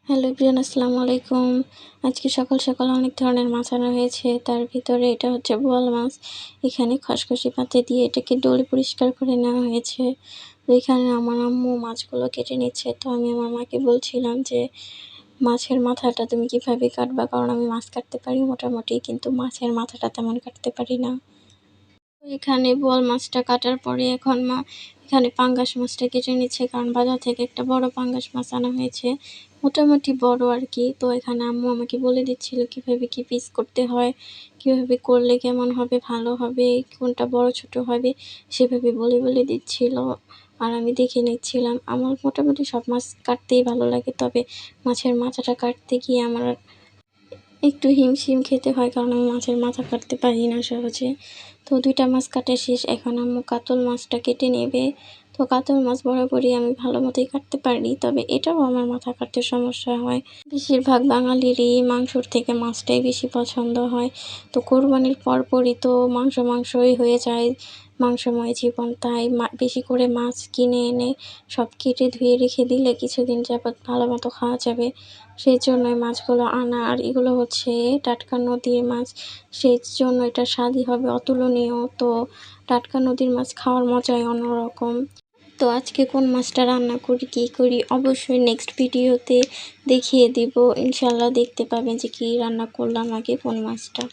Hello everyone, আসসালামু আলাইকুম। আজকে সকাল সকাল অনেক ধরনের মাছ আনা হয়েছে। তার ভিতরে এটা হচ্ছে বোয়াল মাছ। এখানে খসখসে পাতি দিয়ে এটাকে ডলে পরিষ্কার করে নেওয়া হয়েছে। তো এখানে আমার আম্মু মাছগুলো কেটে নিচ্ছে। তো আমি আমার মাকে বলছিলাম যে মাছের মাথাটা তুমি কিভাবে কাটবা, কারণ আমি মাছ কাটতে পারি মোটামুটি, কিন্তু মাছের মাথাটা তেমন কাটতে পারি না। এখানে বোয়াল মাছটা কাটার পরে এখন মা এখানে পাঙ্গাস মাছটা কেটে নিচ্ছে, কারণ বাজার থেকে একটা বড় পাঙ্গাস মাছ আনা হয়েছে, মোটামুটি বড় আর কি। তো এখানে আম্মু আমাকে বলে দিচ্ছিল কিভাবে কি পিস করতে হয়, কিভাবে করলে কেমন হবে, ভালো হবে, কোনটা বড় ছোট হবে, সেভাবে বলে দিচ্ছিল। আর আমি দেখে নিচ্ছিলাম। আমার মোটামুটি সব মাছ কাটতেই ভালো লাগে, তবে মাছের মাথাটা কাটতে গিয়ে আমার একটু হিমশিম খেতে হয়, কারণ আমি মাছের মাথা কাটতে পারি না সহজে। তো 2টা মাছ কাটা শেষ, এখন আম্মু কাতল মাছটা কেটে নেবে। তো কাতল মাছ বরাবরই আমি ভালো মতোই কাটতে পারি, তবে এটাও আমার মাথা কাটতে সমস্যা হয়। বেশিরভাগ বাঙালিরই মাংসর থেকে মাছটাই বেশি পছন্দ হয়। তো কোরবানির পরপরই তো মাংসই হয়ে যায়, মাংসময় জীবন। তাই বেশি করে মাছ কিনে এনে সব কেটে ধুয়ে রেখে দিলে কিছুদিন যাবৎ ভালো মতো খাওয়া যাবে। সেই জন্যই মাছগুলো আনা। আর এগুলো হচ্ছে টাটকা নদীর মাছ, সেই জন্য এটার স্বাদই হবে অতুলনীয়। তো টাটকা নদীর মাছ খাওয়ার মজাই অন্যরকম। তো আজকে কোন মাছটা রান্না করি, কী করি, অবশ্যই নেক্সট ভিডিওতে দেখিয়ে দিব। ইনশাল্লাহ দেখতে পাবেন যে কী রান্না করলাম আগে কোন মাছটা।